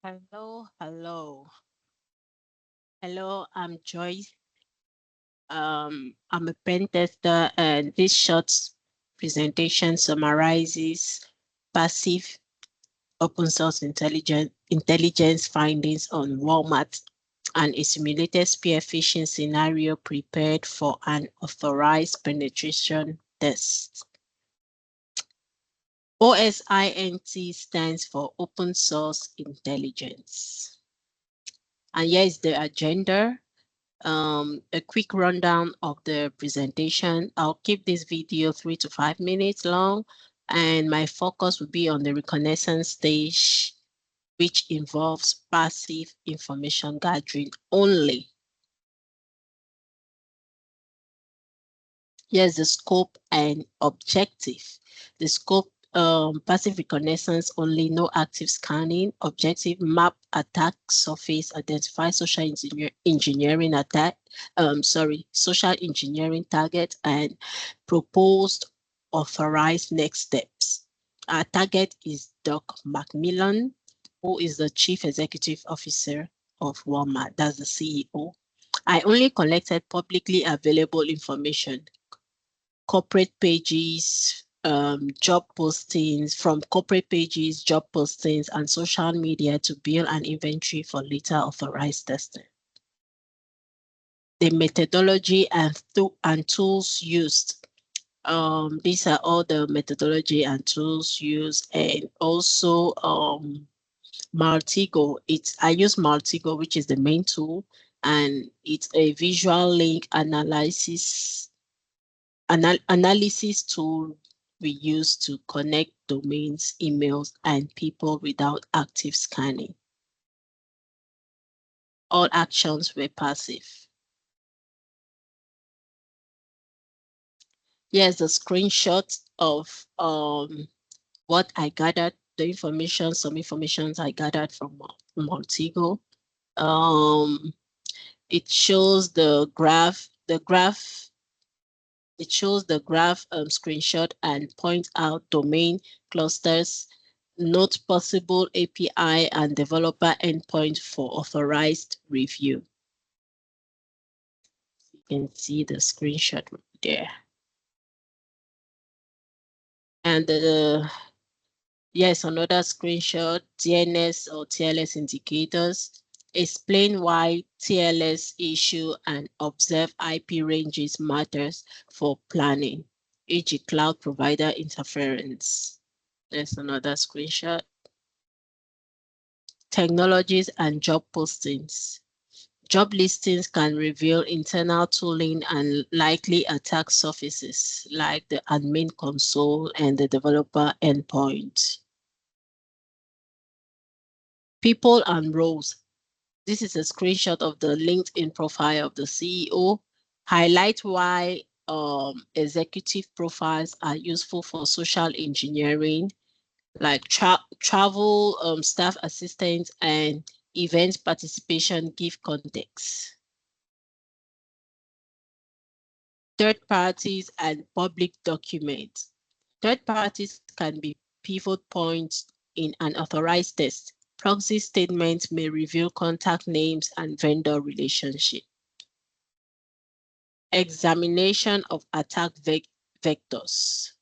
Hello, hello. Hello, I'm Joyce. I'm a pen tester, and this short presentation summarizes passive open source intelligence findings on Walmart and a simulated spear phishing scenario prepared for an authorized penetration test. OSINT stands for Open Source Intelligence. And here is the agenda. A quick rundown of the presentation. I'll keep this video 3 to 5 minutes long, and my focus will be on the reconnaissance stage, which involves passive information gathering only. Here's the scope and objective. The scope, passive reconnaissance only, no active scanning. Objective, map attack surface, identify social engineering attack, social engineering target, and proposed authorized next steps. Our target is Doc Macmillan, who is the Chief Executive Officer of Walmart. That's the CEO. I only collected publicly available information, corporate pages, job postings, from corporate pages, job postings, and social media to build an inventory for later authorized testing. The methodology and tools used. These are all the methodology and tools used, and also Maltego. I use Maltego, which is the main tool, and it's a visual link analysis tool we use to connect domains, emails, and people without active scanning. All actions were passive. Here's a screenshot of what I gathered, some information I gathered from Maltego. It shows the graph. It shows the graph screenshot and points out domain clusters, note possible API and developer endpoint for authorized review. You can see the screenshot there. And yes, another screenshot, DNS or TLS indicators. Explain why TLS issue and observe IP ranges matters for planning, e.g. cloud provider interference. There's another screenshot. Technologies and job postings. Job listings can reveal internal tooling and likely attack surfaces like the admin console and the developer endpoint. People and roles. This is a screenshot of the LinkedIn profile of the CEO. Highlight why executive profiles are useful for social engineering, like travel, staff assistants, and event participation give context. Third parties and public documents. Third parties can be pivot points in an authorized test. Proxy statements may reveal contact names and vendor relationship. Examination of attack vectors.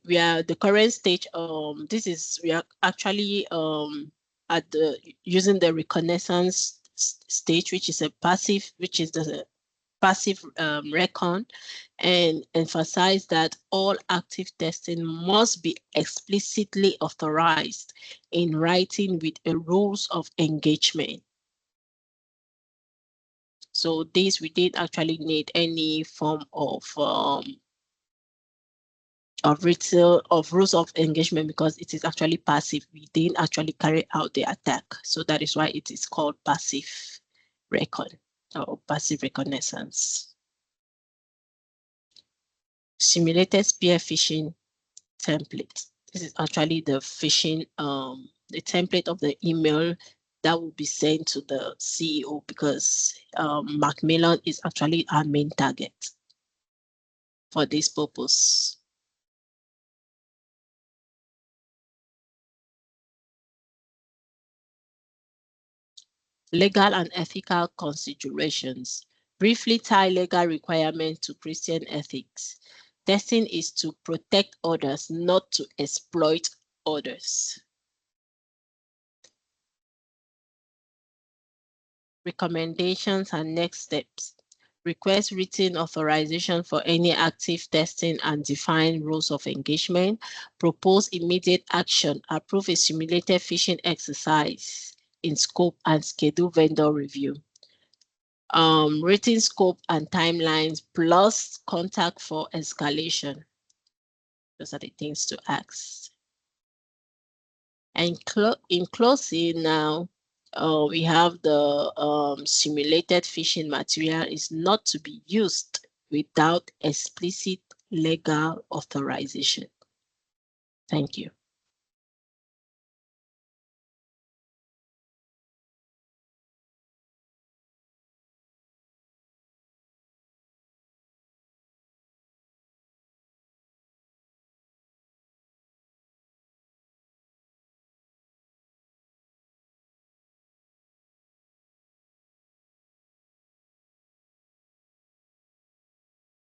We are the current stage. We are actually at the using the reconnaissance stage, which is the passive recon, and emphasize that all active testing must be explicitly authorized in writing with a rules of engagement. So this, we didn't actually need any form of rules of engagement because it is actually passive. We didn't actually carry out the attack. So that is why it is called passive recon or passive reconnaissance. Simulated spear phishing template. This is actually the phishing, the template of the email that will be sent to the CEO because Macmillan is actually our main target for this purpose. Legal and ethical considerations. Briefly tie legal requirements to Christian ethics. Testing is to protect others, not to exploit others. Recommendations and next steps. Request written authorization for any active testing and define rules of engagement. Propose immediate action. Approve a simulated phishing exercise in scope and schedule vendor review. Written scope and timelines plus contact for escalation. Those are the things to ask. And in closing now, we have the simulated phishing material is not to be used without explicit legal authorization. Thank you.